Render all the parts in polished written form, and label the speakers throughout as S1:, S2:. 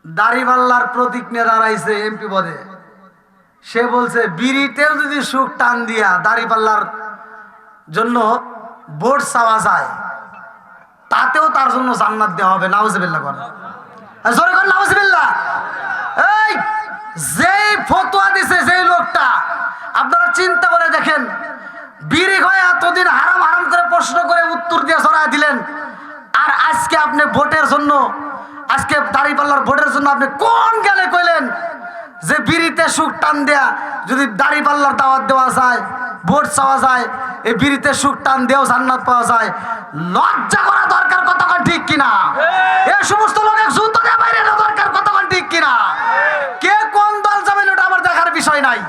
S1: দাড়িপাল্লার প্রতীক নিয়ে দাঁড়াইছে এমপি পদে। সে বলছে বিড়িতেও যদি সুখ টান দিয়া দাড়িপাল্লার জন্য ভোট চাওয়া যায় তাতেও তার জন্য জান্নাত দেওয়া হবে। নাউজুবিল্লাহ বলেন, জোরে করেন নাউজুবিল্লাহ। এই যেই ফতোয়া দিছে যেই লোকটা, আপনারা চিন্তা করে দেখেন, বিড়ি হয়ে এতদিন হারাম হারাম করে প্রশ্ন করে উত্তর দিয়ে ছড়ায় দিলেন, আর আজকে আপনি ভোটের জন্য, আজকে দাড়িপাল্লার ভোটের জন্য আপনি কোন গেলে কইলেন যে বিড়িতে সুখ টান দেয়া যদি দাড়িপাল্লার দাওয়াত দেওয়া যায়, ভোট চাওয়া যায়, এই বিড়িতে সুখ টান দিয়েও জান্নাত পাওয়া যায়। লজ্জা করা দরকার, কতক্ষণ ঠিক কিনা? এই সমস্ত লোকের জুতো দিয়ে বাইরে দরকার, কতক্ষণ ঠিক কিনা? কে কোন দল যাবেন ওটা আমার দেখার বিষয় নাই।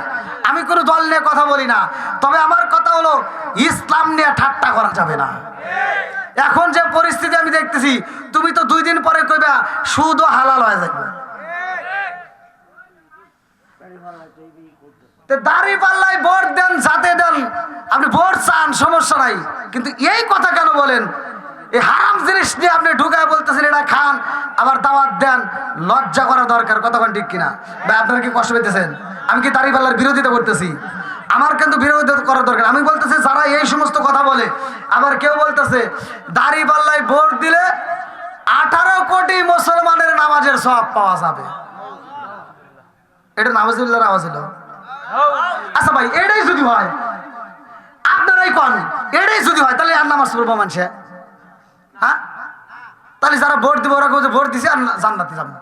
S1: আমি কোনো দল নিয়ে কথা বলি না, তবে আমার কথা হলো ইসলাম নিয়ে ঠাট্টা করা যাবে না। এখন যে পরিস্থিতি আমি দেখতেছি, তুমি তো 2 দিন পরে কইবা সুদও হালাল হয়ে যাবে। দাড়িপাল্লায় ভোট দেন, যাতে দেন, আপনি ভোট চান সমস্যা নাই, কিন্তু এই কথা কেন বলেন? এই হারাম জিনিস নিয়ে আপনি ঢুকায় বলতেছেন এটা খান, আবার দাওয়াত দেন। লজ্জা করা দরকার, কতক্ষণ ঠিক কিনা? ভাই আপনারা কি কষ্ট পেতেছেন? আমি কি দাড়িপাল্লার বিরোধিতা করতেছি? আমার কিন্তু বিরোধিতা করার দরকার। আমি বলতেছি যারা এই সমস্ত কথা বলে, আবার কেউ বলতেছে দাড়িপাল্লায় ভোট দিলে 18 কোটি মুসলমানের নামাজের সওয়াব পাওয়া যাবে। এটা নাউজুবিল্লাহর আওয়াজ হলো। আচ্ছা ভাই, এটাই যদি হয়, আপনারাই কোন, এটাই যদি হয়, তাহলে আর নামাজ পড়বো মানুষে? হ্যাঁ, তাহলে যারা ভোট দিব ওরা ভোট দিছে আর জান্নাতে যাবো।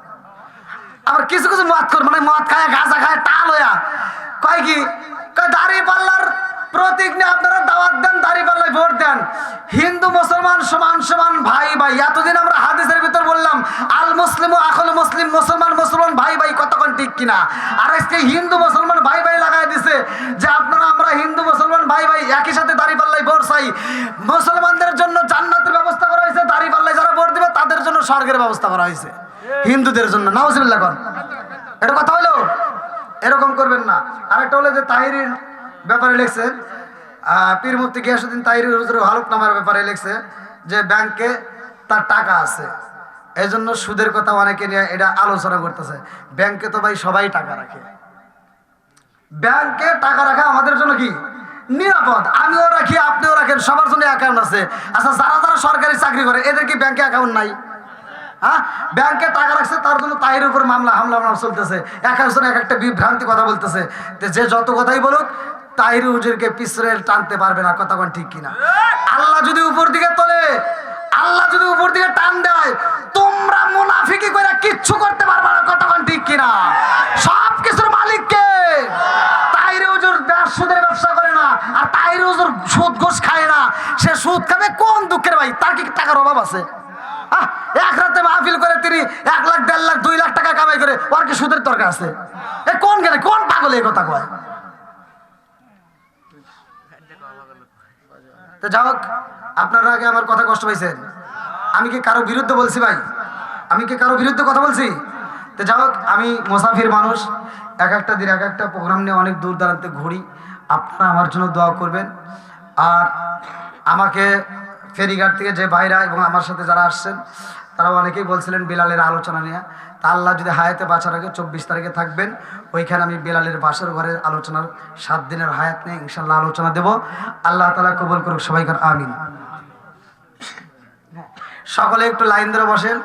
S1: আবার কিছু কিছু মদ কর, মানে মদ খায়, গাঁজা খায়, টাল হইয়া কয় কি, দাড়িপাল্লার প্রতীক নিয়ে আপনারা দাওয়াত দেন, দাড়িপাল্লায় ভোট দেন। হিন্দু মুসলমান সমান সমান ভাই ভাই। এতদিন আমরা হাদিসের ভিতর বললাম আল মুসলিম আখল মুসলিম, মুসলমান মুসলমান ভাই ভাই, কতক্ষণ ঠিক কিনা? আর আজকে হিন্দু মুসলমান ভাই ভাই লাগাই দিছে যে আপনারা আমরা হিন্দু মুসলমান ভাই ভাই একই সাথে দাড়িপাল্লায় ভোট চাই। মুসলমানদের জন্য জান্নাতের ব্যবস্থা করা হয়েছে, দাড়িপাল্লায় যারা ভোট দিবে তাদের জন্য স্বর্গের ব্যবস্থা করা হয়েছে, হিন্দুদের জন্য। নাউজুবিল্লাহ কর, এটা কথা হলো? এরকম করবেন না। আরেকটা হলো যে তাহিরির ব্যাপারে লিখছে, পীর মুফতি গিয়াসউদ্দিন তাহিরি হুজুরের হলফনামার ব্যাপারে লিখছে যে ব্যাংকে তার টাকা আছে, এই জন্য সুদের কথা অনেকে নিয়ে এটা আলোচনা করতেছে। ব্যাংকে তো ভাই সবাই টাকা রাখে, ব্যাংকে টাকা রাখা আমাদের জন্য কি নিরাপদ। আমিও রাখি, আপনিও রাখেন, সবার জন্য অ্যাকাউন্ট আছে। আচ্ছা, যারা যারা সরকারি চাকরি করে এদের কি ব্যাংকে অ্যাকাউন্ট নাই? হ্যাঁ, ব্যাংকে টাকা রাখছে, তার জন্য তাহির উপর মামলা হামলা চলতেছে। এক একজন এক একটা বিভ্রান্তি কথা বলতেছে। যে যত কথাই বলুক, তাহির হুজুরকে পিছনে টানতে পারবে না, কতক্ষণ ঠিক কিনা? আল্লাহ যদি উপর দিকে তোলে, আল্লাহ যদি উপর দিকে টান দেয়, তোমরা মুনাফিকি করে কিচ্ছু করতে পারবে না, কতক্ষণ ঠিক কিনা? সব কিছুর মালিক কে? তাহির হুজুর সুদের ব্যবসা করে না, আর তাহির হুজুর সুদ ঘুষ খায় না। সে সুদ খাবে কোন দুঃখের ভাই? তার কি টাকার অভাব আছে? এক রাতে মাহফিল করে তিনি 1 লাখ 1.5 লাখ 2 লাখ টাকা কামাই করে, ওর কি সুদের দরকার আছে? এ কোন গেলে কোন পাগল এই কথা কয়? তো যাই হোক, আপনারা আগে আমার কথা কষ্ট পাইছেন। আমি কি কারো বিরুদ্ধে বলছি ভাই? আমি কি কারো বিরুদ্ধে কথা বলছি? তো যাই হোক, আমি মুসাফির মানুষ, এক একটা দিন এক একটা প্রোগ্রাম নিয়ে অনেক দূর দূরান্তে ঘুরি। আপনারা আমার জন্য দোয়া করবেন। আর আমাকে ফেরিঘাট থেকে যে ভাইরা এবং আমার সাথে যারা আসছেন, তারা অনেকেই বলছিলেন বিলালের আলোচনা নিয়ে। তা আল্লাহ যদি হায়াতে বাঁচার আগে 24 তারিখে থাকবেন, ওইখানে আমি বিলালের বাসর ঘরের আলোচনার 7 দিনের হায়াত নিয়ে ইনশাল্লাহ আলোচনা দেব। আল্লাহ তাআলা কবুল করুক সবাইকার, আমিন। সকলে একটু লাইন ধরে বসেন।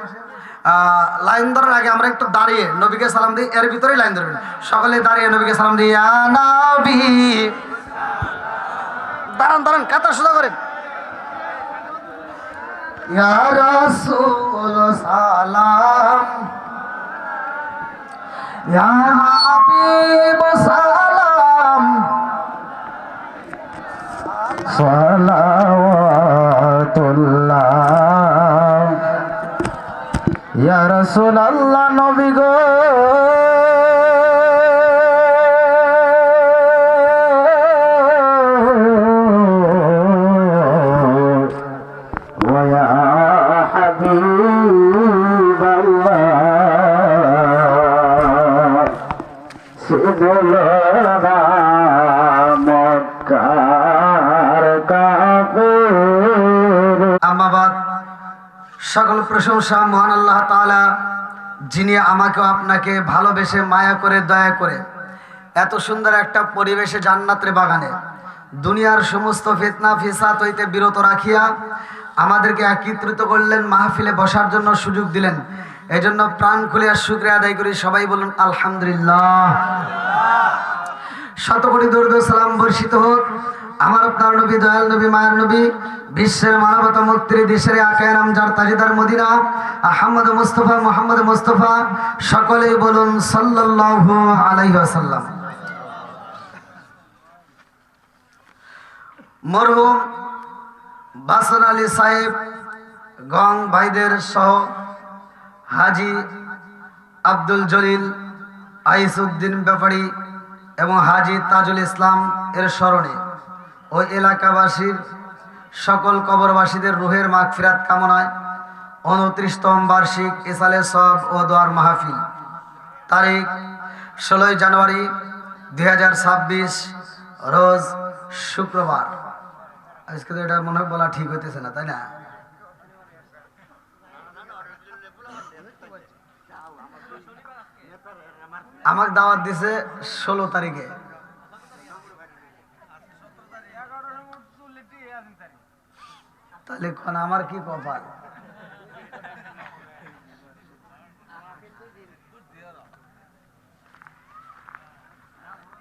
S1: লাইন ধরার আগে আমরা একটু দাঁড়িয়ে নবীকে সালাম দিই, এর ভিতরেই লাইন ধরবেন। সকলে দাঁড়িয়ে নবীকে সালাম দিই। ইয়া নবী, দাঁড়ান দাঁড়ান, কাতার সোজা করেন। ইয়া রাসূল সালাম, ইয়া হাবিব সালাম, সালাওয়াতুল্লাহ। ইয়া রাসূলুল্লাহ, নবী গো সকল প্রশংসা মহান আল্লাহ তাআলা, যিনি আমাকে আপনাকে ভালোবেসে মায়া করে দয়া করে এত সুন্দর একটা পরিবেশে জান্নাতের বাগানে দুনিয়ার সমস্ত ফিতনা ফিসাদ হইতে বিরত রাখিয়া আমাদেরকে একত্রিত করলেন, মাহফিলে বসার জন্য সুযোগ দিলেন। এজন্য প্রাণ খুলে শুকরিয়া আদায় করি। সবাই বলুন আলহামদুলিল্লাহ। শতকোটি দরুদ ও সালাম বর্ষিত হোক আমার আপনার নবী, দয়াল নবী, মায়ের নবী, বিশ্বের মানবতা মুক্তির দেশের আকায়ে নাম যার তাজদার মদিনা আহমদ মুস্তফা, মোহাম্মদ মুস্তফা, সকলেই বলুন সাল্লাল্লাহু আলাইহি ওয়াসাল্লাম। মরহুম বাসন আলী সাহেব গং ভাইদের সহ হাজি আব্দুল জলিল আইসুদ্দিন ব্যাপারী এবং হাজি তাজুল ইসলাম এর স্মরণে ওই এলাকাবাসীর সকল কবরবাসীদের রুহের মাগফিরাত কামনায় 29তম বার্ষিক ইসালে সব ও দোয়ার মাহফিল তারিখ 16 জানুয়ারি 2026 রোজ শুক্রবার। আজকে তো এটা মনে হয় বলা ঠিক হইতেছে না, তাই না? আমাকে দাওয়াত দিছে 16 তারিখে। তাহলে কোন আমার কি কপাল।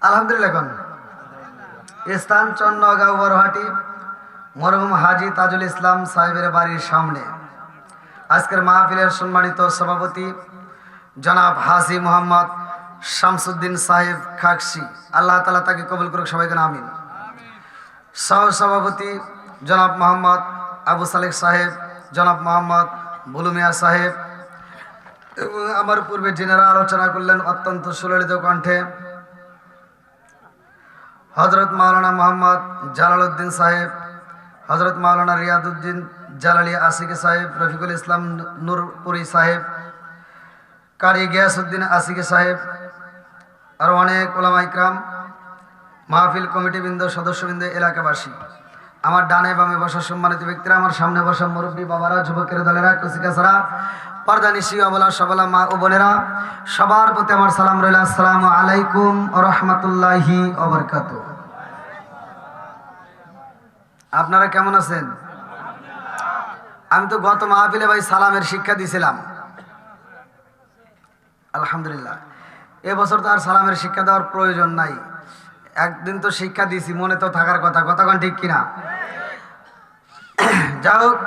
S1: আলহামদুলিল্লাহ। কোন স্থান চন্নগাঁও বড়হাটি, মরহুম হাজি তাজুল ইসলাম সাহেবের বাড়ির সামনে। আজকের মাহফিলের সম্মানিত সভাপতি জনাব হাজি মোহাম্মদ শামসুদ্দিন সাহেব খাকসি, আল্লাহ তাআলা তাকে কবুল করুক, সবাইকে আমিন। সহ সভাপতি জনাব মোহাম্মদ আবু সালেক সাহেব, জনাব মোহাম্মদ বুলুমিয়া সাহেব এবং আমার পূর্বে যিনারা আলোচনা করলেন অত্যন্ত সুললিত কণ্ঠে হযরত মাওলানা মোহাম্মদ জালালউদ্দিন সাহেব, হযরত মাওলানা রিয়াদউদ্দিন জালালি আশিকি সাহেব, রফিকুল ইসলাম নূরপুরি সাহেব, কারি গিয়াসউদ্দিন আশিকি সাহেব, আর অনেক ওলামা ইকরাম, মাহফিল কমিটিবৃন্দ, সদস্যবৃন্দ, এলাকাবাসী, আমার ডানে বামে বসা সম্মানিত ব্যক্তিরা, আমার সামনে বসা মুরব্বী বাবারা, যুবকের দলেরা, কুচিকাছাড়া, পর্দা নিশি অবলা সবলা মা ও বোনেরা, সবার প্রতি আমার সালাম রইল। আসসালামু আলাইকুম ওয়া রাহমাতুল্লাহি ওয়া বারাকাতুহু। আপনারা কেমন আছেন? আমি তো গত মাহফিলে ভাই সালামের শিক্ষা দিয়েছিলাম, আলহামদুলিল্লাহ। এবছর তো আর সালামের শিক্ষা দেওয়ার প্রয়োজন নাই, একদিন তো শিক্ষা দিয়েছি, মনে তো থাকার কথা, কতক্ষণ ঠিক কিনা? যাই হোক,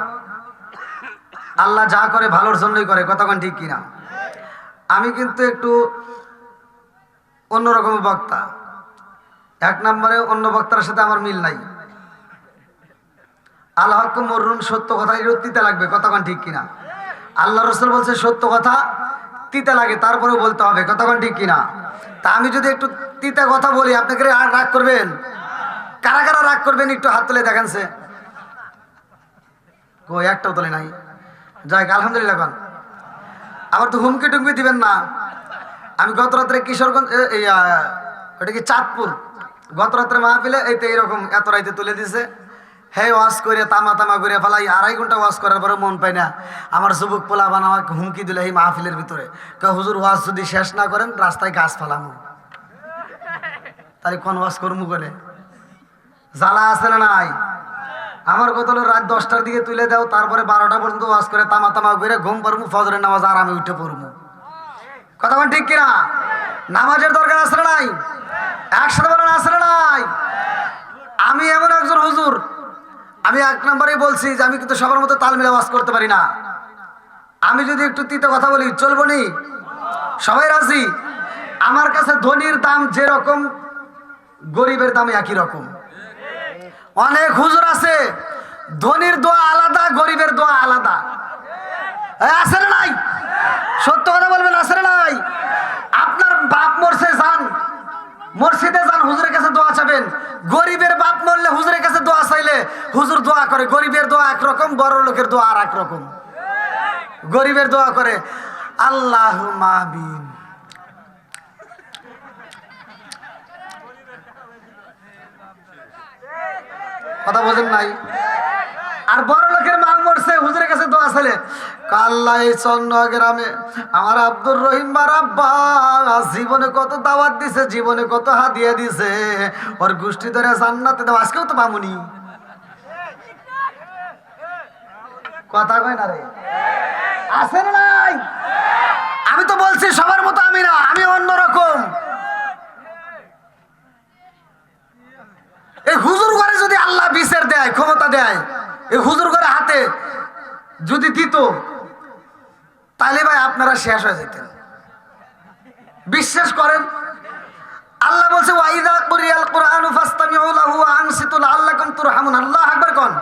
S1: আল্লাহ যা করে ভালোর জন্যই করে, কতক্ষণ ঠিক কিনা? আমি কিন্তু একটু অন্যরকম বক্তা, এক নম্বরে অন্য বক্তার সাথে আমার মিল নাই। আল্লাহ মরুন, সত্য কথা তিতা লাগবে, কতক্ষণ ঠিক কিনা? আল্লাহ রাসূল বলছে সত্য কথা তিতা লাগে, তারপরেও বলতে হবে, কতক্ষণ ঠিক কিনা? তা আমি যদি একটু তিতা কথা বলি, আপনাকে আর রাগ করবেন? কারা কারা রাগ করবেন একটু হাত তুলে দেখেন। সে কই একটাও তোলে নাই। যাই আলহামদুলিল্লাহ। কোন আবার তো হুমকি টুমকি দিবেন না। আমি গত রাত্রে কিশোরগঞ্জ, ওটা কি চাঁদপুর, গত রাত্রে মাহফিলে এইতে এরকম এত রাইতে তুলে দিছে। হে ওয়াজ করে তামা তামা করে ফেলাই, 2.5 ঘন্টা ওয়াজ করার পরে মন পাই না। আমার যুবক পোলাপান আমাকে হুমকি দিলে এই মাহফিলের ভিতরে, হুজুর ওয়াজ যদি শেষ না করেন রাস্তায় গাছ ফালামু। তাহলে কোন ওয়াজ করমু করে জ্বালা আছে না নাই? আমার কত হলো রাত 10টার দিকে তুলে দাও, তারপরে 12টা পর্যন্ত ওয়াজ করে তামা তামা করে ঘুম পড়মু, ফজরের নামাজ আর আমি উঠে পড়মু, কথা ঠিক কিনা? নামাজের দরকার আছে না নাই? একসাথে বলেন আছে না নাই? আমি এমন একজন হুজুর, আমি 1 নম্বরেই বলছি যে আমি কিন্তু সবার মতো তাল মিলা ওয়াজ করতে পারি না। আমি যদি একটু তিতো কথা বলি চলবো নি? সবাই রাজি? আমার কাছে ধনীর দাম যেরকম, গরিবের দাম একই রকম। অনেক হুজুর আছে ধনীর দোয়া আলাদা, গরিবের দোয়া আলাদা, আছে না নাই? সত্য কথা বলবেন, আছে না নাই? আপনার বাপ মরছে, যান মসজিদে যান, হুজুরের কাছে দোয়া চাবেন। গরিবের বাপ মরলে হুজুরের কাছে দোয়া চাইলে হুজুর দোয়া করে। গরিবের দোয়া একরকম, বড় লোকের দোয়া আর এক রকম। গরিবের দোয়া করে আল্লাহুম্মা আমিন। কথা বোঝেন নাই? আর বড় লোকের মা করছে হুজুরের কাছে দোয়া ছেলে, আল্লাহ এই চন্ন গ্রামে আমার আব্দুর রহিম বারাব্বা জীবনে কত দাওয়াত দিছে, জীবনে কত হাদিয়া দিছে, ওর গোষ্ঠী ধরে জান্নাতে দাও, আজকেও তো পামুনি। কথা কয় না রে, আছে না নাই? আমি তো বলছি সবার মতো আমি না, আমি অন্যরকম। এই হুজুর ঘরে যদি আল্লাহ বিচার দেয়, ক্ষমতা দেয়, এই হুজুর ঘরে হাতে যদি দিত, তাহলে ভাই আপনারা শেষ হয়ে যেতেন। বিশ্বাস করেন, আল্লাহ বলছে ওয়াইদা কুরিয়াল কুরআনু ফাসতামিউ লাহু ওয়া আনসিতু লাআল্লাকুম তুরহামুন। আল্লাহু আকবার কোন।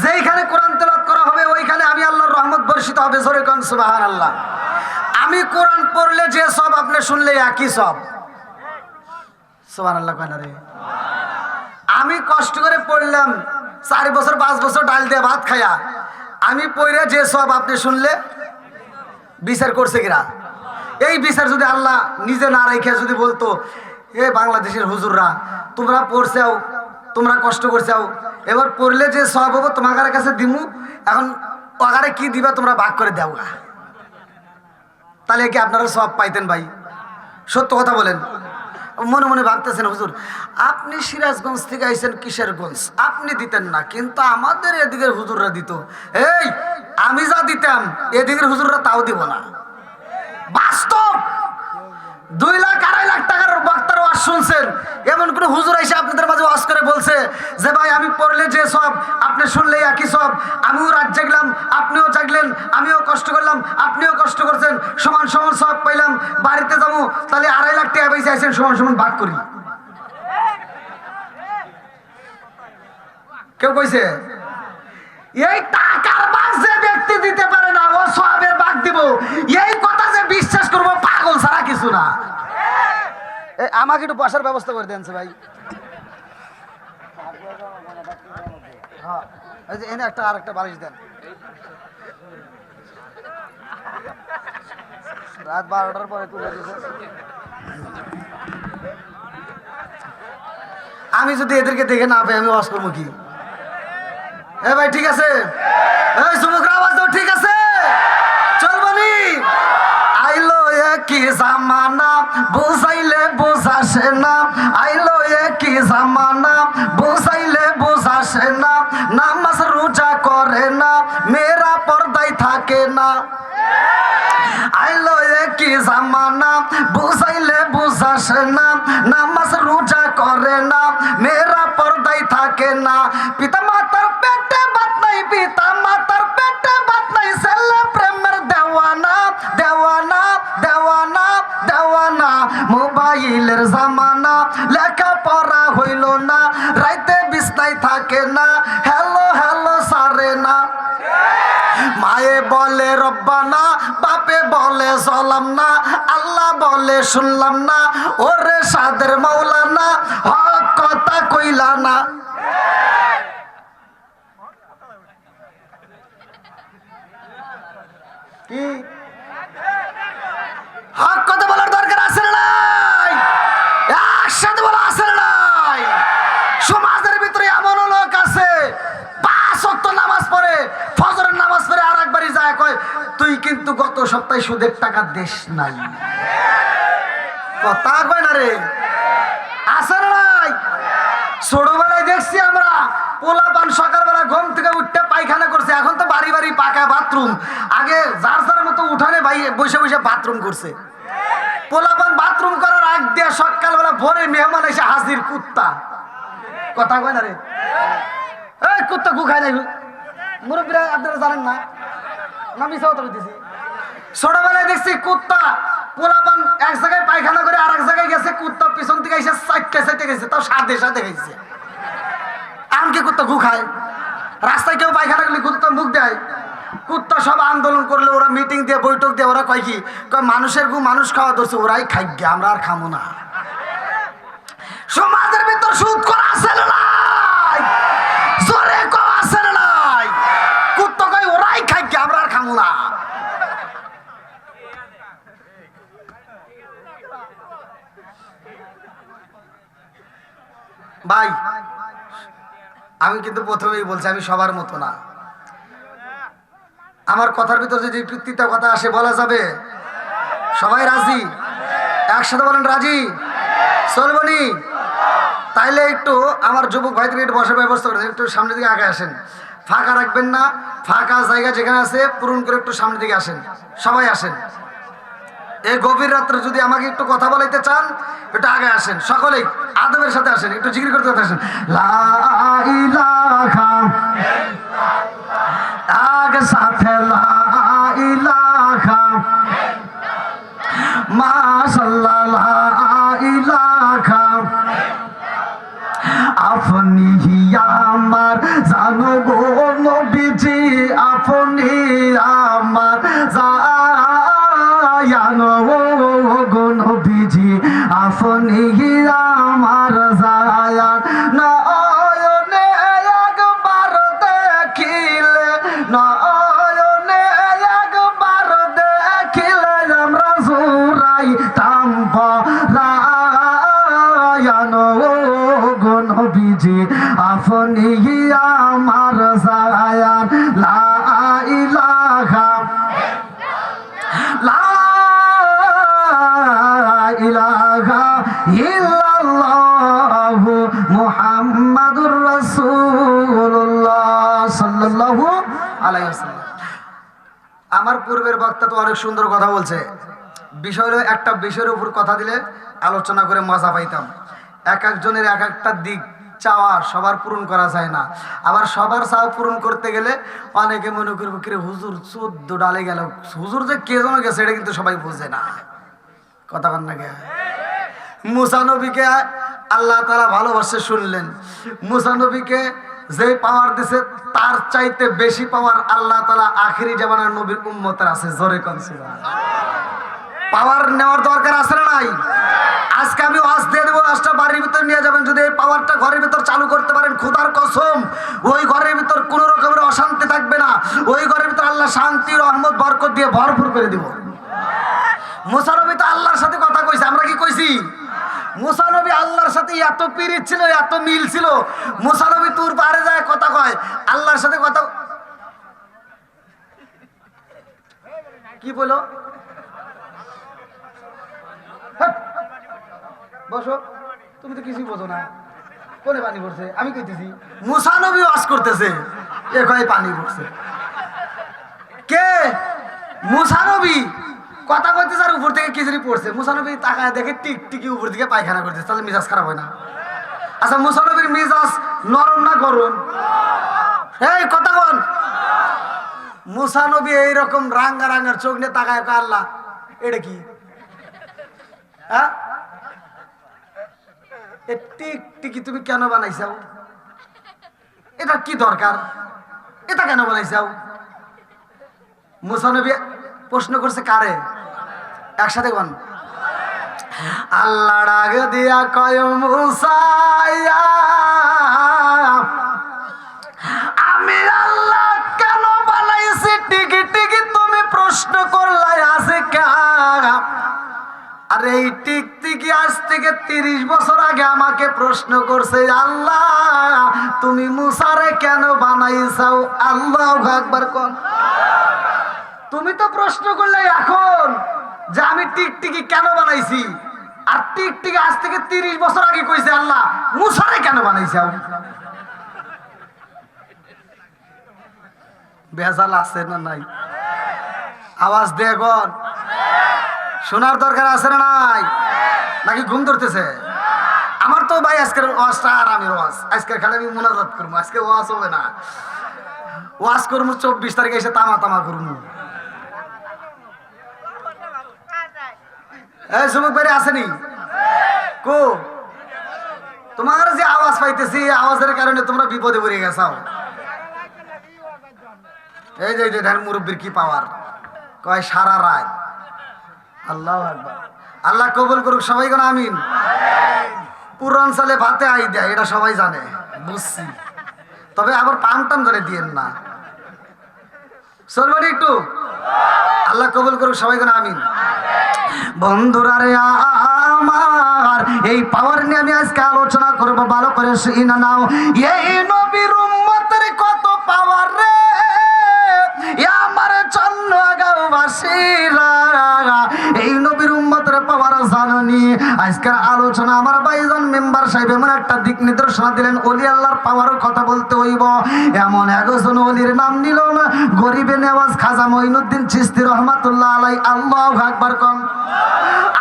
S1: যেইখানে কোরআন তেলাওয়াত করা হবে ওইখানে আমি আল্লাহর রহমত বর্ষিত হবে। জোরে কোন সুবহানাল্লাহ। আমি কোরআন পড়লে যে সব, আপনি শুনলে একই সব। সুবহানাল্লাহ কয় না রে। আমি কষ্ট করে পড়লাম 4 বছর 5 বছর ডাল দিয়ে ভাত খায়া, আমি পড়ে যে সব আপনি শুনলে, বিচার করছে কিনা? এই বিচার যদি আল্লাহ নিজে না রেখে যদি বলতো, এ বাংলাদেশের হুজুররা তোমরা পড়ছাও, তোমরা কষ্ট করছাও, এবার পড়লে যে সব হবো তোমাদের কাছে দিমু, এখন ওখানে কি দিবা তোমরা ভাগ করে দাও, তাহলে কি আপনারা সব পাইতেন? ভাই সত্য কথা বলেন। মনে মনে ভাবতেছেন হুজুর আপনি সিরাজগঞ্জ থেকে আইছেন কিশোরগঞ্জ, আপনি দিতেন না, কিন্তু আমাদের এদিকের হুজুররা দিত। এই আমি যা দিতাম এদিকের হুজুররা তাও দিব না। বাস্তব। 2 লাখ 2.5 লাখ টাকার বক্তার ওয়াজ শুনছেন, এমন কোন হুজুর এসে আপনাদের মাঝে ওয়াজ করে বলছে যে ভাই আমি পড়লে যে সব, আপনি শুনলে একই সব, আমিও রাত জাগলাম আপনিও জাগলেন, আমিও কষ্ট করলাম আপনিও কষ্ট করছেন, সমান সমান সব পাইলাম, বাড়িতে যাবো তাহলে 2.5 লাখ টাকা পয়সা আইছেন, সমান সমান ভাগ করি? কেউ কইছে? এই টাকার ভাগ যে ব্যক্তি দিতে পারে না, ও সবের ভাগ দিব, এই কথা যে বিশ্বাস করবো, পাগল ছাড়া কিছু না। আমাকে একটু বসার ব্যবস্থা করে দেন ভাই। হ্যাঁ এনে একটা আর একটা বালিশ দেন। রাত 12টার পরে তুলে দিয়েছে। আমি যদি এদেরকে দেখে না পাই আমি ওয়াজ করবো কি? এ ভাই ঠিক আছে, এই যুবকরা আওয়াজ দাও, ঠিক আছে চলবনি? আইলো একই জামানা বুঝাইলে বুঝাসে না, আইলো একই জামানা বুঝাইলে বুঝাসে না, নামাজ রোজা করে না, মেয়েরা পর্দায় থাকে না। আইলো একই জামানা বুঝাইলে বুঝাসে না, নামাজ রোজা করে না, মেয়েরা পর্দায় থাকে না। পিতা মাতার পেটে ভাত নাই, পিতা মাতার পেটে ভাত নাই, ছেলে প্রেমের দেওয়ানা দেওয়ানা দেওয়ানা দেওয়ানা। মোবাইলের জামানা লেখা পড়া হইল না, রাইতে বিছনায় থাকে না, হ্যালো হ্যালো সারে না। মায়ে বলে রব্বানা, বাপে বলে চলাম না, আল্লাহ বলে শুনলাম না, ওরে সাদের মাওলানা হক কথা কইলা না। কি হক কথা বলার দরকার আছে না নাই? একসাথে বলা আছে না নাই? সমাজের ভিতরে এমন লোক আছে 5 ওয়াক্ত নামাজ পড়ে, ফজরের নামাজ পড়ে আর একবারই যায় কয় তুই কিন্তু গত সপ্তাহে সুদের টাকা দেশ নাই। কথা কয় না রে, আছে না নাই? ছোটবেলায় দেখছি আমরা পোলাপান সকালবেলা ঘুম থেকে উঠতে পায়খানা করছে, এখন তো বাড়ি বাড়ি পাকা বাথরুম। আগে যার যার মতো উঠানে বসে বসে বাথরুম করছে। পোলাপান বাথরুম করার আগ দিয়ে সকালবেলা ভোরে মেহমান এসে হাজির কুত্তা। কথা কয় না রে, এই কুত্তা গু খায় নাই। মুরব্বীরা আপনারা জানেন না, না মিছা কথা বলতেছি। ছোটবেলায় দেখছি কুত্তা পোলাপান এক জায়গায় পায়খানা করে আর এক জায়গায় গেছে, কুত্তা পিছন থেকে এসে চাইতে গেছে, তাও সাথে সাথে গেছে। এমনকি কুত্তা গু খায়, রাস্তায় কেউ পায়খানা করলে কুত্তা মুখ দেয়। কুত্তা সব আন্দোলন করলে, ওরা মিটিং দিয়ে বৈঠক দিয়ে ওরা কয় কি, কয় মানুষের গু মানুষ খাওয়া ধরছে, ওরাই খাই গে, আমরা আর খামো না। সমাজের ভিতর সুদ করা আছে না নাই? জোরে কও আছে না নাই? কুত্তা কয় ওরাই খাই গে, আমরা আর খামো না। ভাই আমি কিন্তু প্রথমেই বলছি আমি সবার মতো না। আমার কথার ভিতরে যদি একটু তিতা কথা আসে বলা যাবে? সবাই রাজি? একসাথে বলেন রাজি? চলবনি? তাইলে একটু আমার যুবক ভাইদের একটু বসার ব্যবস্থা করেন, একটু সামনের দিকে আগে আসেন, ফাঁকা রাখবেন না, ফাঁকা জায়গা যেখানে আছে পূরণ করে একটু সামনের দিকে আসেন, সবাই আসেন। এই গভীর রাত্রে যদি আমাকে একটু কথা বলাইতে চান একটু আগে আসেন, সকলেই আদবের সাথে আসেন, একটু জিকির করতে আসেন। লা ইলাহা আগে সাথে লা ইলাহা মাশাআল্লাহ লা ইলাহা আপনি আমার জানো গো নবীজি, আপনি আমার জানো গো নবীজি, আপনি আমার জায়ান নয়নে একবার দেখিলে, নয়নে একবার দেখিলে আমরা জুড়াইতাম পরায়ান গো নবীজি, আপনি আমার জায়ান লা ইলাহা লা ইলাহা ইল্লাল্লাহু মুহাম্মাদুর রাসূলুল্লাহ সাল্লাল্লাহু আলাইহি ওয়াসাল্লাম। আমার পূর্বের বক্তা তো অনেক সুন্দর কথা বলছে, বিষয় হলো একটা বিষয়ের উপর কথা দিলে আলোচনা করে মজা পাইতাম। এক একজনের এক একটা দিক চাওয়া সবার পূরণ করা যায় না, আবার সবার চাওয়া পূরণ করতে গেলে অনেকে মনে করবো কিরে হুজুর 14 ডালে গেল, হুজুর যে কে যেন গেছে এটা কিন্তু সবাই বুঝে না, কথা বল না কে? মুসা নবীকে আল্লাহ তাআলা ভালোবাসে শুনলেন, মুসা নবীকে যে পাওয়ার দিছে তার চাইতে বেশি পাওয়ার আল্লাহ তাআলা আখিরি জামানার নবীর উম্মতের আছে। জোরে কোন সুবহানাল্লাহ। পাওয়ার নেওয়ার দরকার আছে না নাই? আজকে আমি ওয়াজ দিয়ে দেবো, ওয়াজটা বাড়ির ভিতর নিয়ে যাবেন, যদি এই পাওয়ারটা ঘরের ভিতর চালু করতে পারেন খোদার কসম ওই ঘরের ভিতর কোনো রকমের অশান্তি থাকবে না, ওই ঘরের ভিতর আল্লাহ শান্তি রহমত বরকত দিয়ে ভরপুর করে দিব। মুসা নবী তো আল্লাহর সাথে কথা কইছে, আমরা কি কইছি? মুসা নবী আল্লাহর সাথে এত পিরিত ছিল, এত মিল ছিল, মুসা নবী তুর পারে যায় কথা কয় আল্লাহর সাথে কথা। কি বলো? বসো, তুমি তো কিছুই বোঝো না, কোনে পানি পড়ছে? আমি কইতেছি মুসা নবী ওয়াজ করতেছে, এ কয় পানি পড়ছে। কে? মুসা নবী কথা কইতেছে আর উপর থেকে খিচুড়ি পড়ছে। মুসা নবী তাকায় দেখে টিকটিকি উপর থেকে পায়খানা করতেছে, তাহলে মিজাজ খারাপ হয় না? আচ্ছা মুসা নবীর মিজাজ নরম না গরম? এই কথা বল। মুসা নবী এইরকম রাঙ্গা রাঙ্গার চোখ নিয়ে তাকায়, আল্লাহ এটা কি? হ্যাঁ, টিকটিকি তুমি কেন বানাইছাও? এটা কি দরকার? এটা কেন বানাইছাও? মুসা নবী প্রশ্ন করছে কারে? একসাথে বল। আল্লাহ ডাক দিয়া কয় মুসা আমি আল্লাহ কেন বানাইছি টিকি টিকি তুমি প্রশ্ন করলাই আছে কা? আরে এই টিকটিকি আজ থেকে 30 বছর আগে আমাকে প্রশ্ন করছে, আল্লাহ তুমি মুসারে কেন বানাইছাও? আল্লাহু আকবার কোন। তুমি তো প্রশ্ন করলে এখন যে আমি টিকটিকি কেন বানাইছি, আর টিকটিকি আজ থেকে 30 বছর আগে কইছে আল্লাহ মুসারে কেন বানাইছাও? বেজাল আছে না নাই? আওয়াজ দে কোন। শোনার দরকার আছে না নাই? নাকি ঘুম ধরতেছে? আমার তো ভাই আজকের ওয়াজটা আর আমি ওয়াজ আজকের খালি আমি মুনাজাত করবো, আজকে ওয়াজ হবে না, ওয়াজ করবো 24 তারিখে এসে তামা তামা করবো। এই যুবক ভাই আসেনি কো? তোমার যে আওয়াজ পাইতেছি আওয়াজের কারণে তোমরা বিপদে পড়ে গেছাও। এই যে ধ্যান মুরব্বীর কি পাওয়ার, কয় সারা রাত। আল্লাহু আকবার। আল্লাহ কবুল করুক সবাই কোন আমিন। পুরাঞ্চলে ভাতে আই দেয় এটা সবাই জানে, বুঝছি, তবে আবার পান টান ধরে দিয়েন না, চলবেন একটু। আল্লাহ কবুল করুক সবাই কোন আমিন। বন্ধুরা রে আমার এই পাওয়ার নিয়ে আমি আজকে আলোচনা করবো, ভালো করে শুনে নাও। এই নবীর উম্মতের কত পাওয়ার রে, আমার বাসীরা এই নবীর উম্মতের পাওয়ার জাননি। আজকের আলোচনা আমার ভাইজান মেম্বার সাহেব এমন একটা দিক নির্দেশনা দিলেন, ওলি আল্লাহর পাওয়ারের কথা বলতে হইব। এমন একজন ওলির নাম নিল না, গরিবে নেওয়াজ খাজা মঈনুদ্দিন চিশতি রহমাতুল্লাহ আলাই। আল্লাহু আকবার কোন।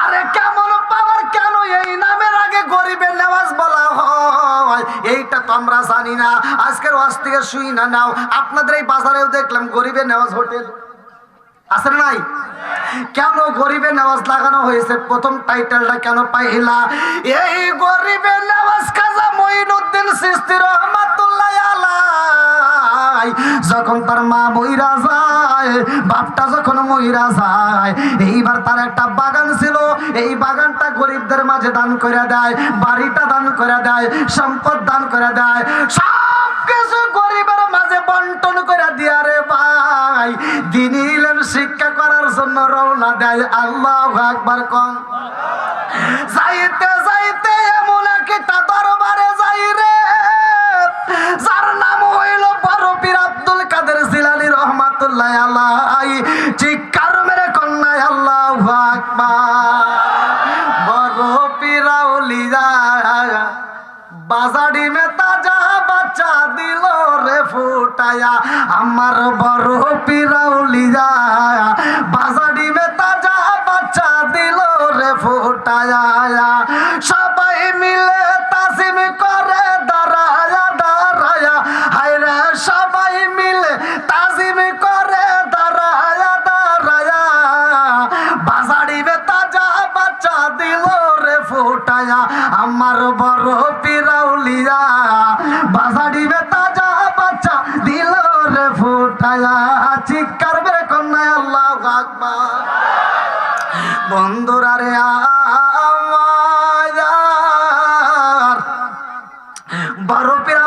S1: আরে কেমন পাওয়ার, কেন এই নামের আগে গরিবে নেওয়াজ বলা হয় এইটা তো আমরা জানি না। আজকের ওয়াজ থেকে শুই না নাও, আপনাদের এই বাজারেও দেখলাম গরিবে নেওয়াজ হোটেল আছে না নাই? কেন গরিবে নেওয়াজ লাগানো হয়েছে? প্রথম টাইটেলটা কেন পাইলা? এই গরিবে নেওয়াজ খাজা মঈনুদ্দিন চিশতি রহমাতুল্লাহ আলাই যখন তার মা মইরা যায়, বাপটা যখন মইরা যায়, এইবার তার একটা বাগান ছিল, এই বাগানটা গরিবদের মাঝে দান করে দেয়, বাড়িটা দান করে দেয়, সম্পদ দান করে দেয়, সব কিছু গরিবের মাঝে বন্টন করে দিয়া রে ভাই দ্বীনি ইলম শিক্ষা করার জন্য রওনা দেয়। আল্লাহু আকবার কোন। যাইতে যাইতে এমন একটা দরবারে যাই রে, যার নাম হইল বড় পীর আব্দুল কাদের জিলানী রহমাতুল্লাহ আলাইহি। চিৎকার মেরে কন্যায় আল্লাহু আকবার। বড় পীর আউলিয়া বাজারি মে তাজা বাচ্চা দিল রে ফুটায়া, আমার বড় পীর আউলিয়া বাজারি মে তাজা বাচ্চা দিল রে ফুটায়া। সবাই মিলে তাজিম করে দাঁড়ায়া দাঁড়ায়া, হায়রে সবাই মিলে তাজিম করে দাঁড়ায়া দাঁড়ায়া, বাজারি মে তাজা বাচ্চা দিল রে ফুটায়া, আমার বড় পীর আউলিয়া বাজারি মে তাজা বাচ্চা দিল রে ফুটায়া। চিৎকার মেরে কন্যায় আল্লাহু আকবার। বন্ধুরা রে আমার বড় পীর